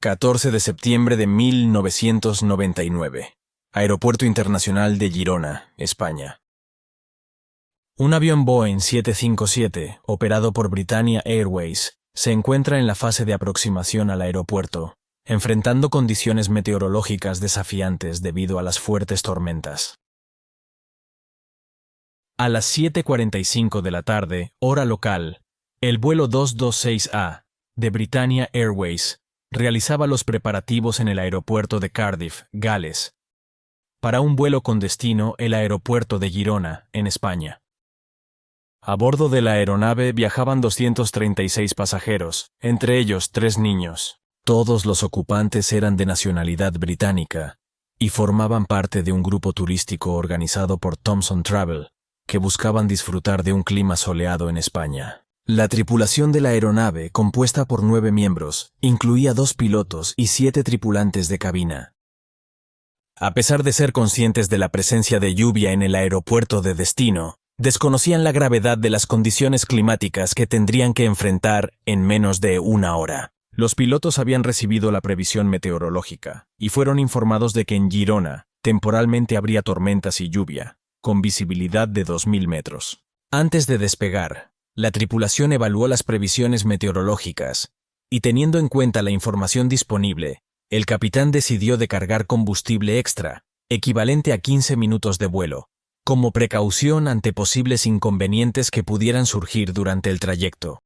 14 de septiembre de 1999. Aeropuerto Internacional de Girona, España. Un avión Boeing 757, operado por Britannia Airways, se encuentra en la fase de aproximación al aeropuerto, enfrentando condiciones meteorológicas desafiantes debido a las fuertes tormentas. A las 7:45 de la tarde, hora local, el vuelo 226A de Britannia Airways realizaba los preparativos en el aeropuerto de Cardiff, Gales, para un vuelo con destino el aeropuerto de Girona, en España. A bordo de la aeronave viajaban 236 pasajeros, entre ellos 3 niños. Todos los ocupantes eran de nacionalidad británica y formaban parte de un grupo turístico organizado por Thomson Travel, que buscaban disfrutar de un clima soleado en España. La tripulación de la aeronave, compuesta por 9 miembros, incluía 2 pilotos y 7 tripulantes de cabina. A pesar de ser conscientes de la presencia de lluvia en el aeropuerto de destino, desconocían la gravedad de las condiciones climáticas que tendrían que enfrentar en menos de una hora. Los pilotos habían recibido la previsión meteorológica y fueron informados de que en Girona temporalmente habría tormentas y lluvia, con visibilidad de 2000 metros. Antes de despegar, la tripulación evaluó las previsiones meteorológicas y, teniendo en cuenta la información disponible, el capitán decidió de cargar combustible extra, equivalente a 15 minutos de vuelo, como precaución ante posibles inconvenientes que pudieran surgir durante el trayecto.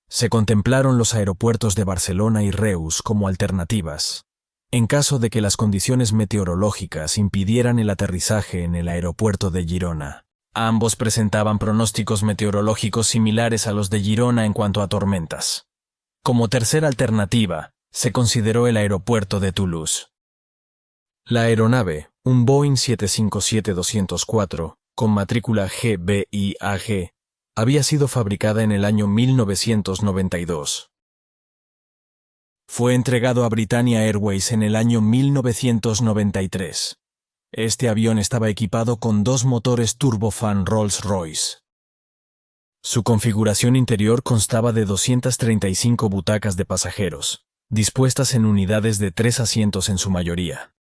Se contemplaron los aeropuertos de Barcelona y Reus como alternativas, en caso de que las condiciones meteorológicas impidieran el aterrizaje en el aeropuerto de Girona. Ambos presentaban pronósticos meteorológicos similares a los de Girona en cuanto a tormentas. Como tercera alternativa, se consideró el aeropuerto de Toulouse. La aeronave, un Boeing 757-204, con matrícula GBIAG, había sido fabricada en el año 1992. Fue entregado a Britannia Airways en el año 1993. Este avión estaba equipado con 2 motores turbofan Rolls-Royce. Su configuración interior constaba de 235 butacas de pasajeros, dispuestas en unidades de 3 asientos en su mayoría.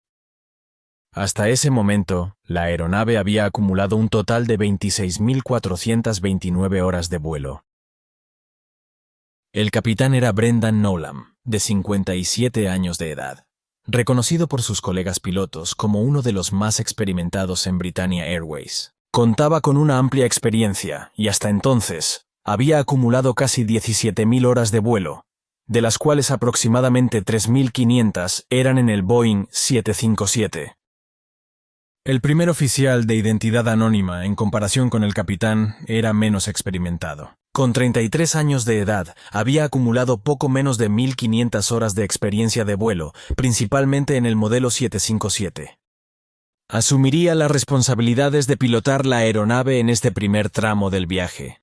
Hasta ese momento, la aeronave había acumulado un total de 26.429 horas de vuelo. El capitán era Brendan Nolan, de 57 años de edad, reconocido por sus colegas pilotos como uno de los más experimentados en Britannia Airways. Contaba con una amplia experiencia y hasta entonces había acumulado casi 17.000 horas de vuelo, de las cuales aproximadamente 3.500 eran en el Boeing 757. El primer oficial de identidad anónima, en comparación con el capitán, era menos experimentado. Con 33 años de edad, había acumulado poco menos de 1.500 horas de experiencia de vuelo, principalmente en el modelo 757. Asumiría las responsabilidades de pilotar la aeronave en este primer tramo del viaje.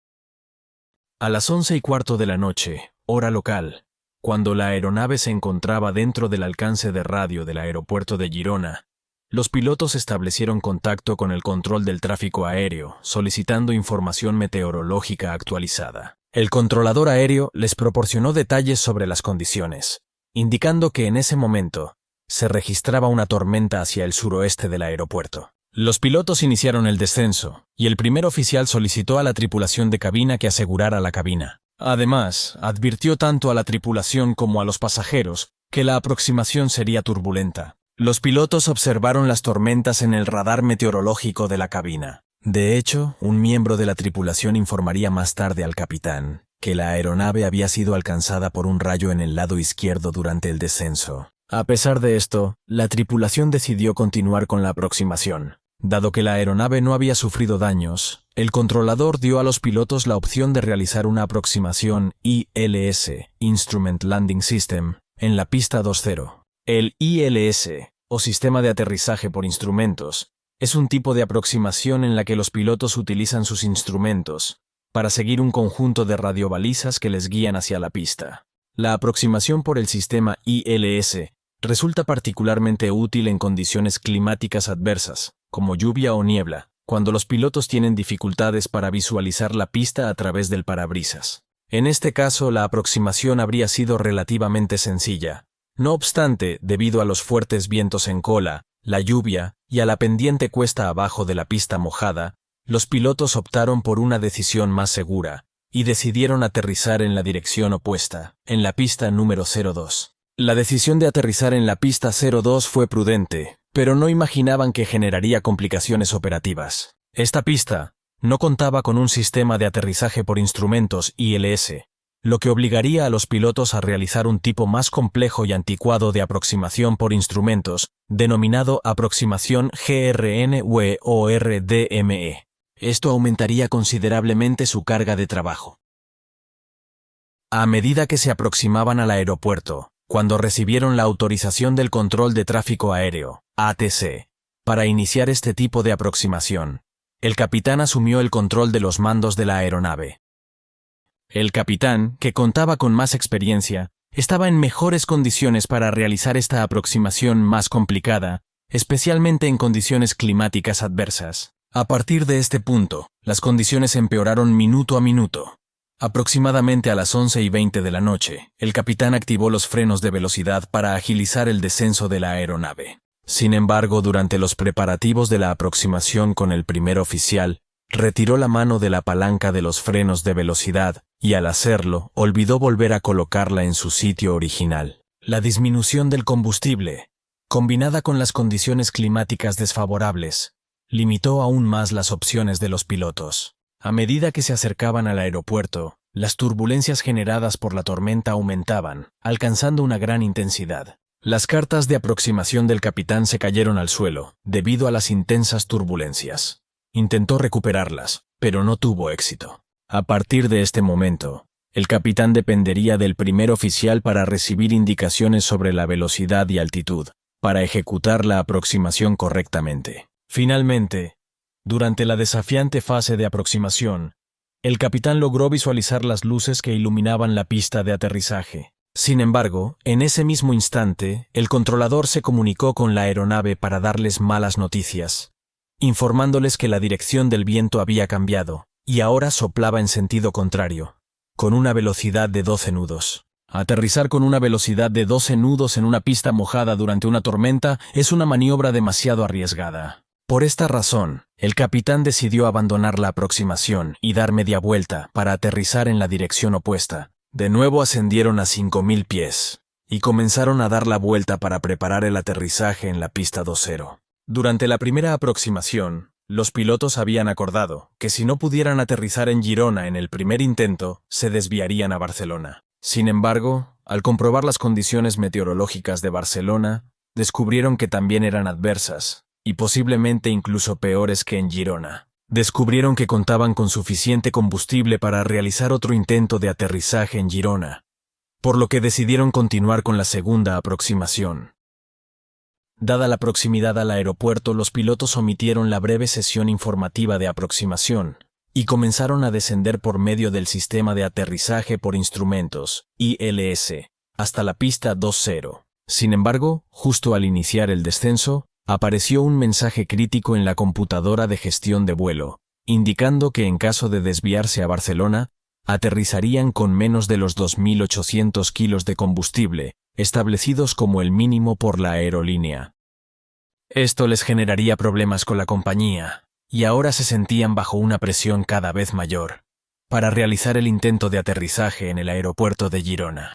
A las 11:15 de la noche, hora local, cuando la aeronave se encontraba dentro del alcance de radio del aeropuerto de Girona, los pilotos establecieron contacto con el control del tráfico aéreo, solicitando información meteorológica actualizada. El controlador aéreo les proporcionó detalles sobre las condiciones, indicando que en ese momento se registraba una tormenta hacia el suroeste del aeropuerto. Los pilotos iniciaron el descenso, y el primer oficial solicitó a la tripulación de cabina que asegurara la cabina. Además, advirtió tanto a la tripulación como a los pasajeros que la aproximación sería turbulenta. Los pilotos observaron las tormentas en el radar meteorológico de la cabina. De hecho, un miembro de la tripulación informaría más tarde al capitán que la aeronave había sido alcanzada por un rayo en el lado izquierdo durante el descenso. A pesar de esto, la tripulación decidió continuar con la aproximación. Dado que la aeronave no había sufrido daños, el controlador dio a los pilotos la opción de realizar una aproximación ILS, Instrument Landing System, en la pista 20. El ILS, o Sistema de Aterrizaje por Instrumentos, es un tipo de aproximación en la que los pilotos utilizan sus instrumentos para seguir un conjunto de radiobalizas que les guían hacia la pista. La aproximación por el sistema ILS resulta particularmente útil en condiciones climáticas adversas, como lluvia o niebla, cuando los pilotos tienen dificultades para visualizar la pista a través del parabrisas. En este caso, la aproximación habría sido relativamente sencilla, No obstante, debido a los fuertes vientos en cola, la lluvia y a la pendiente cuesta abajo de la pista mojada, los pilotos optaron por una decisión más segura y decidieron aterrizar en la dirección opuesta, en la pista número 02. La decisión de aterrizar en la pista 02 fue prudente, pero no imaginaban que generaría complicaciones operativas. Esta pista no contaba con un sistema de aterrizaje por instrumentos ILS, lo que obligaría a los pilotos a realizar un tipo más complejo y anticuado de aproximación por instrumentos, denominado aproximación GRN-WE-ORDME. Esto aumentaría considerablemente su carga de trabajo. A medida que se aproximaban al aeropuerto, cuando recibieron la autorización del Control de Tráfico Aéreo, ATC, para iniciar este tipo de aproximación, el capitán asumió el control de los mandos de la aeronave. El capitán, que contaba con más experiencia, estaba en mejores condiciones para realizar esta aproximación más complicada, especialmente en condiciones climáticas adversas. A partir de este punto, las condiciones empeoraron minuto a minuto. Aproximadamente a las 11:20 de la noche, el capitán activó los frenos de velocidad para agilizar el descenso de la aeronave. Sin embargo, durante los preparativos de la aproximación con el primer oficial, retiró la mano de la palanca de los frenos de velocidad y al hacerlo, olvidó volver a colocarla en su sitio original. La disminución del combustible, combinada con las condiciones climáticas desfavorables, limitó aún más las opciones de los pilotos. A medida que se acercaban al aeropuerto, las turbulencias generadas por la tormenta aumentaban, alcanzando una gran intensidad. Las cartas de aproximación del capitán se cayeron al suelo, debido a las intensas turbulencias. Intentó recuperarlas, pero no tuvo éxito. A partir de este momento, el capitán dependería del primer oficial para recibir indicaciones sobre la velocidad y altitud, para ejecutar la aproximación correctamente. Finalmente, durante la desafiante fase de aproximación, el capitán logró visualizar las luces que iluminaban la pista de aterrizaje. Sin embargo, en ese mismo instante, el controlador se comunicó con la aeronave para darles malas noticias, informándoles que la dirección del viento había cambiado, y ahora soplaba en sentido contrario, con una velocidad de 12 nudos. Aterrizar con una velocidad de 12 nudos en una pista mojada durante una tormenta es una maniobra demasiado arriesgada. Por esta razón, el capitán decidió abandonar la aproximación y dar media vuelta para aterrizar en la dirección opuesta. De nuevo ascendieron a 5.000 pies, y comenzaron a dar la vuelta para preparar el aterrizaje en la pista 20. Durante la primera aproximación, los pilotos habían acordado que si no pudieran aterrizar en Girona en el primer intento, se desviarían a Barcelona. Sin embargo, al comprobar las condiciones meteorológicas de Barcelona, descubrieron que también eran adversas, y posiblemente incluso peores que en Girona. Descubrieron que contaban con suficiente combustible para realizar otro intento de aterrizaje en Girona, por lo que decidieron continuar con la segunda aproximación. Dada la proximidad al aeropuerto, los pilotos omitieron la breve sesión informativa de aproximación y comenzaron a descender por medio del sistema de aterrizaje por instrumentos, ILS, hasta la pista 20. Sin embargo, justo al iniciar el descenso, apareció un mensaje crítico en la computadora de gestión de vuelo, indicando que en caso de desviarse a Barcelona, aterrizarían con menos de los 2.800 kilos de combustible, establecidos como el mínimo por la aerolínea. Esto les generaría problemas con la compañía, y ahora se sentían bajo una presión cada vez mayor, para realizar el intento de aterrizaje en el aeropuerto de Girona.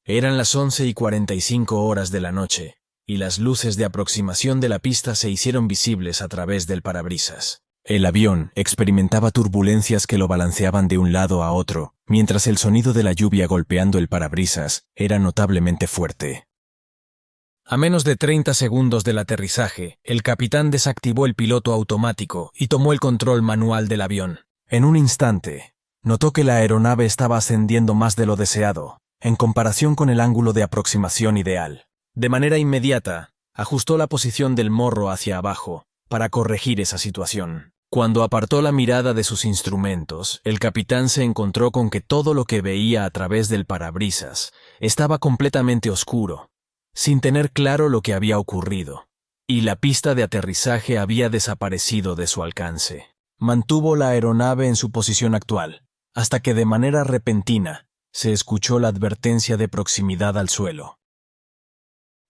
Eran las 11:45 de la noche, y las luces de aproximación de la pista se hicieron visibles a través del parabrisas. El avión experimentaba turbulencias que lo balanceaban de un lado a otro, mientras el sonido de la lluvia golpeando el parabrisas era notablemente fuerte. A menos de 30 segundos del aterrizaje, el capitán desactivó el piloto automático y tomó el control manual del avión. En un instante, notó que la aeronave estaba ascendiendo más de lo deseado, en comparación con el ángulo de aproximación ideal. De manera inmediata, ajustó la posición del morro hacia abajo para corregir esa situación. Cuando apartó la mirada de sus instrumentos, el capitán se encontró con que todo lo que veía a través del parabrisas estaba completamente oscuro, sin tener claro lo que había ocurrido, y la pista de aterrizaje había desaparecido de su alcance. Mantuvo la aeronave en su posición actual, hasta que de manera repentina, se escuchó la advertencia de proximidad al suelo.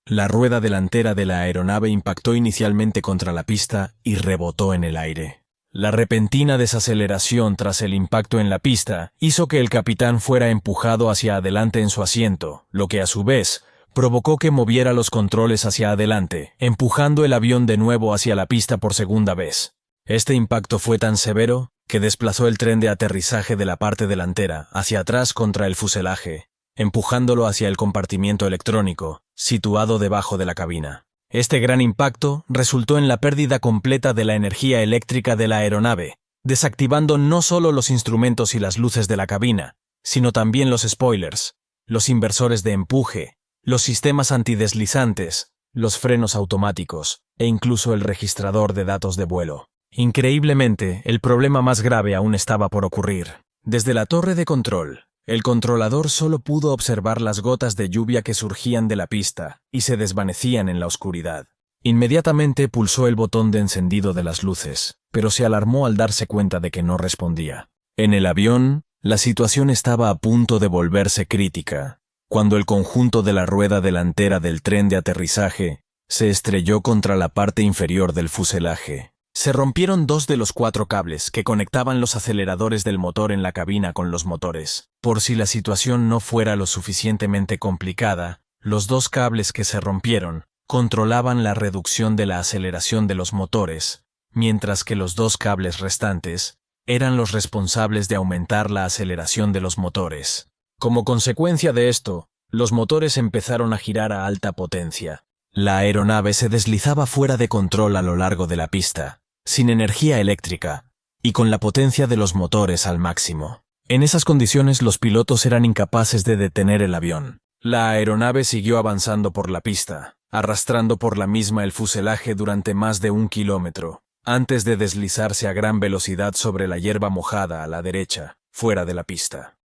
La rueda delantera de la aeronave impactó inicialmente contra la pista y rebotó en el aire. La repentina desaceleración tras el impacto en la pista hizo que el capitán fuera empujado hacia adelante en su asiento, lo que a su vez provocó que moviera los controles hacia adelante, empujando el avión de nuevo hacia la pista por segunda vez. Este impacto fue tan severo que desplazó el tren de aterrizaje de la parte delantera hacia atrás contra el fuselaje, empujándolo hacia el compartimiento electrónico, situado debajo de la cabina. Este gran impacto resultó en la pérdida completa de la energía eléctrica de la aeronave, desactivando no solo los instrumentos y las luces de la cabina, sino también los spoilers, los inversores de empuje, los sistemas antideslizantes, los frenos automáticos e incluso el registrador de datos de vuelo. Increíblemente, el problema más grave aún estaba por ocurrir. Desde la torre de control, el controlador solo pudo observar las gotas de lluvia que surgían de la pista y se desvanecían en la oscuridad. Inmediatamente pulsó el botón de encendido de las luces, pero se alarmó al darse cuenta de que no respondía. En el avión, la situación estaba a punto de volverse crítica, cuando el conjunto de la rueda delantera del tren de aterrizaje se estrelló contra la parte inferior del fuselaje. Se rompieron 2 de los 4 cables que conectaban los aceleradores del motor en la cabina con los motores. Por si la situación no fuera lo suficientemente complicada, los 2 cables que se rompieron controlaban la reducción de la aceleración de los motores, mientras que los 2 cables restantes eran los responsables de aumentar la aceleración de los motores. Como consecuencia de esto, los motores empezaron a girar a alta potencia. La aeronave se deslizaba fuera de control a lo largo de la pista, sin energía eléctrica y con la potencia de los motores al máximo. En esas condiciones los pilotos eran incapaces de detener el avión. La aeronave siguió avanzando por la pista, arrastrando por la misma el fuselaje durante más de 1 kilómetro, antes de deslizarse a gran velocidad sobre la hierba mojada a la derecha, fuera de la pista.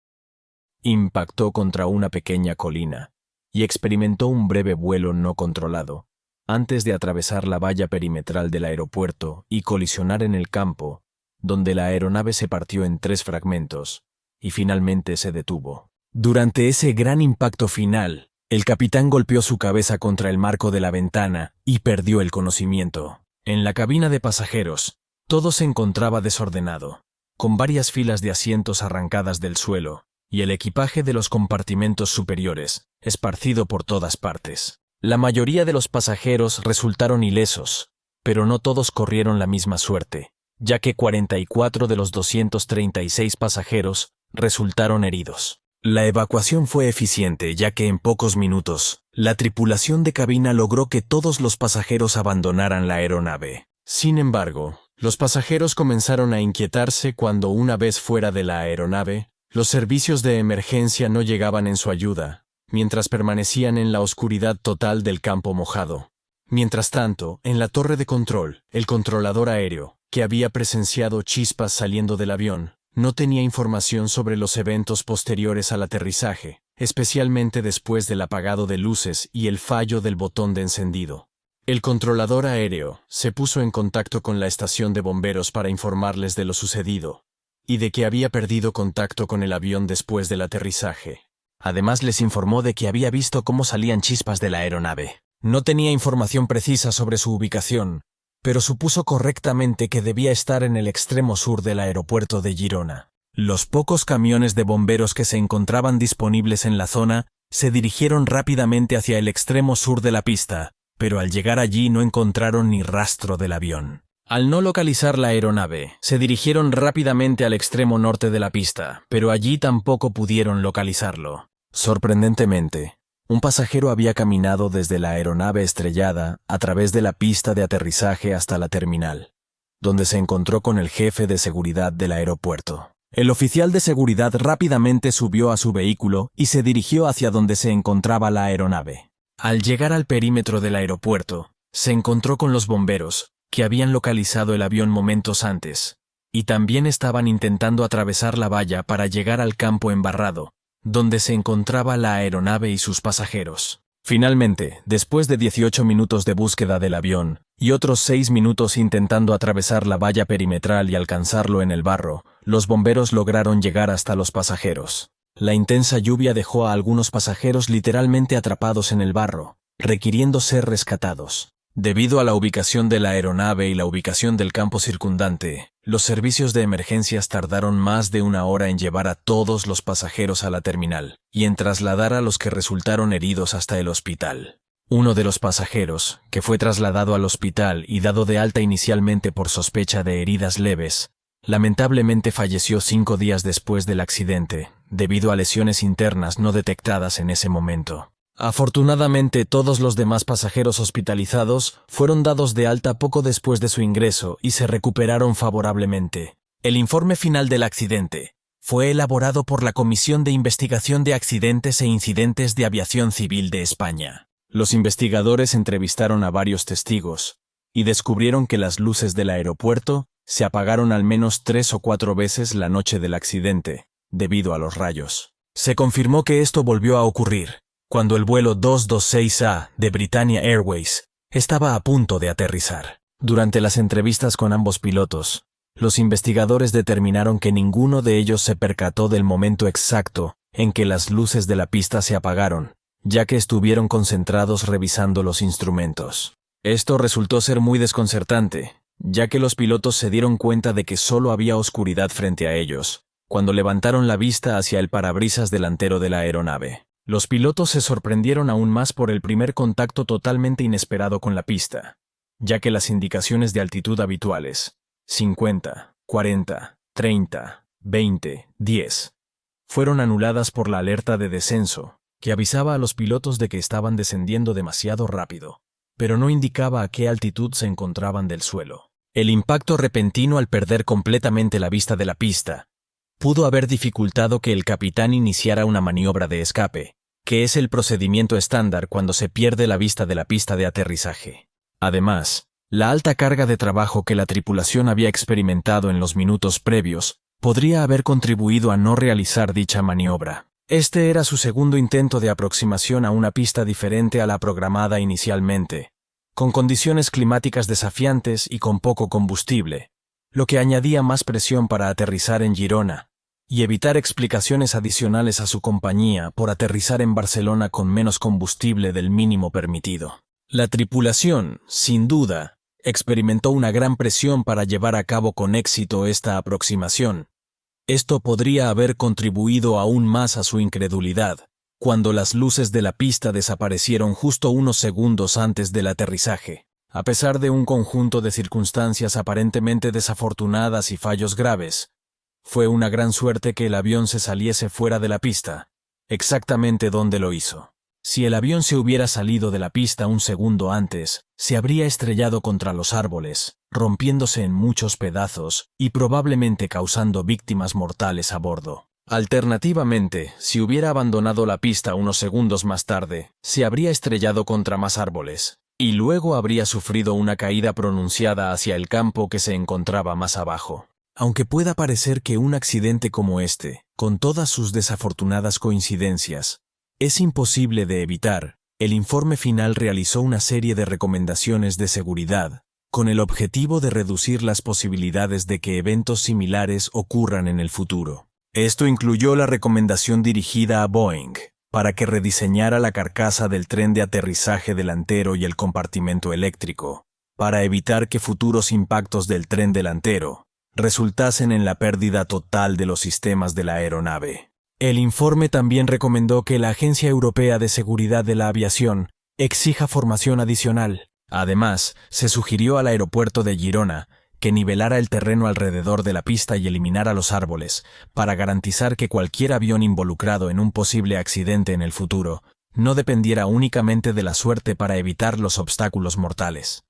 Impactó contra una pequeña colina y experimentó un breve vuelo no controlado, antes de atravesar la valla perimetral del aeropuerto y colisionar en el campo, donde la aeronave se partió en 3 fragmentos y finalmente se detuvo. Durante ese gran impacto final, el capitán golpeó su cabeza contra el marco de la ventana y perdió el conocimiento. En la cabina de pasajeros, todo se encontraba desordenado, con varias filas de asientos arrancadas del suelo y el equipaje de los compartimentos superiores, esparcido por todas partes. La mayoría de los pasajeros resultaron ilesos, pero no todos corrieron la misma suerte, ya que 44 de los 236 pasajeros resultaron heridos. La evacuación fue eficiente, ya que en pocos minutos, la tripulación de cabina logró que todos los pasajeros abandonaran la aeronave. Sin embargo, los pasajeros comenzaron a inquietarse cuando, una vez fuera de la aeronave, los servicios de emergencia no llegaban en su ayuda, mientras permanecían en la oscuridad total del campo mojado. Mientras tanto, en la torre de control, el controlador aéreo, que había presenciado chispas saliendo del avión, no tenía información sobre los eventos posteriores al aterrizaje, especialmente después del apagado de luces y el fallo del botón de encendido. El controlador aéreo se puso en contacto con la estación de bomberos para informarles de lo sucedido y de que había perdido contacto con el avión después del aterrizaje. Además les informó de que había visto cómo salían chispas de la aeronave. No tenía información precisa sobre su ubicación, pero supuso correctamente que debía estar en el extremo sur del aeropuerto de Girona. Los pocos camiones de bomberos que se encontraban disponibles en la zona se dirigieron rápidamente hacia el extremo sur de la pista, pero al llegar allí no encontraron ni rastro del avión. Al no localizar la aeronave, se dirigieron rápidamente al extremo norte de la pista, pero allí tampoco pudieron localizarlo. Sorprendentemente, un pasajero había caminado desde la aeronave estrellada a través de la pista de aterrizaje hasta la terminal, donde se encontró con el jefe de seguridad del aeropuerto. El oficial de seguridad rápidamente subió a su vehículo y se dirigió hacia donde se encontraba la aeronave. Al llegar al perímetro del aeropuerto, se encontró con los bomberos, que habían localizado el avión momentos antes, y también estaban intentando atravesar la valla para llegar al campo embarrado, donde se encontraba la aeronave y sus pasajeros. Finalmente, después de 18 minutos de búsqueda del avión y otros 6 minutos intentando atravesar la valla perimetral y alcanzarlo en el barro, los bomberos lograron llegar hasta los pasajeros. La intensa lluvia dejó a algunos pasajeros literalmente atrapados en el barro, requiriendo ser rescatados. Debido a la ubicación de la aeronave y la ubicación del campo circundante, los servicios de emergencias tardaron más de 1 hora en llevar a todos los pasajeros a la terminal y en trasladar a los que resultaron heridos hasta el hospital. Uno de los pasajeros, que fue trasladado al hospital y dado de alta inicialmente por sospecha de heridas leves, lamentablemente falleció 5 días después del accidente, debido a lesiones internas no detectadas en ese momento. Afortunadamente, todos los demás pasajeros hospitalizados fueron dados de alta poco después de su ingreso y se recuperaron favorablemente. El informe final del accidente fue elaborado por la Comisión de Investigación de Accidentes e Incidentes de Aviación Civil de España. Los investigadores entrevistaron a varios testigos y descubrieron que las luces del aeropuerto se apagaron al menos 3 o 4 veces la noche del accidente, debido a los rayos. Se confirmó que esto volvió a ocurrir cuando el vuelo 226A de Britannia Airways estaba a punto de aterrizar. Durante las entrevistas con ambos pilotos, los investigadores determinaron que ninguno de ellos se percató del momento exacto en que las luces de la pista se apagaron, ya que estuvieron concentrados revisando los instrumentos. Esto resultó ser muy desconcertante, ya que los pilotos se dieron cuenta de que solo había oscuridad frente a ellos, cuando levantaron la vista hacia el parabrisas delantero de la aeronave. Los pilotos se sorprendieron aún más por el primer contacto totalmente inesperado con la pista, ya que las indicaciones de altitud habituales, 50, 40, 30, 20, 10, fueron anuladas por la alerta de descenso, que avisaba a los pilotos de que estaban descendiendo demasiado rápido, pero no indicaba a qué altitud se encontraban del suelo. El impacto repentino al perder completamente la vista de la pista pudo haber dificultado que el capitán iniciara una maniobra de escape, que es el procedimiento estándar cuando se pierde la vista de la pista de aterrizaje. Además, la alta carga de trabajo que la tripulación había experimentado en los minutos previos podría haber contribuido a no realizar dicha maniobra. Este era su segundo intento de aproximación a una pista diferente a la programada inicialmente, con condiciones climáticas desafiantes y con poco combustible, lo que añadía más presión para aterrizar en Girona y evitar explicaciones adicionales a su compañía por aterrizar en Barcelona con menos combustible del mínimo permitido. La tripulación, sin duda, experimentó una gran presión para llevar a cabo con éxito esta aproximación. Esto podría haber contribuido aún más a su incredulidad, cuando las luces de la pista desaparecieron justo unos segundos antes del aterrizaje. A pesar de un conjunto de circunstancias aparentemente desafortunadas y fallos graves, fue una gran suerte que el avión se saliese fuera de la pista, exactamente donde lo hizo. Si el avión se hubiera salido de la pista un segundo antes, se habría estrellado contra los árboles, rompiéndose en muchos pedazos y probablemente causando víctimas mortales a bordo. Alternativamente, si hubiera abandonado la pista unos segundos más tarde, se habría estrellado contra más árboles, y luego habría sufrido una caída pronunciada hacia el campo que se encontraba más abajo. Aunque pueda parecer que un accidente como este, con todas sus desafortunadas coincidencias, es imposible de evitar, el informe final realizó una serie de recomendaciones de seguridad, con el objetivo de reducir las posibilidades de que eventos similares ocurran en el futuro. Esto incluyó la recomendación dirigida a Boeing, para que rediseñara la carcasa del tren de aterrizaje delantero y el compartimento eléctrico, para evitar que futuros impactos del tren delantero resultasen en la pérdida total de los sistemas de la aeronave. El informe también recomendó que la Agencia Europea de Seguridad de la Aviación exija formación adicional. Además, se sugirió al aeropuerto de Girona que nivelara el terreno alrededor de la pista y eliminara los árboles, para garantizar que cualquier avión involucrado en un posible accidente en el futuro no dependiera únicamente de la suerte para evitar los obstáculos mortales.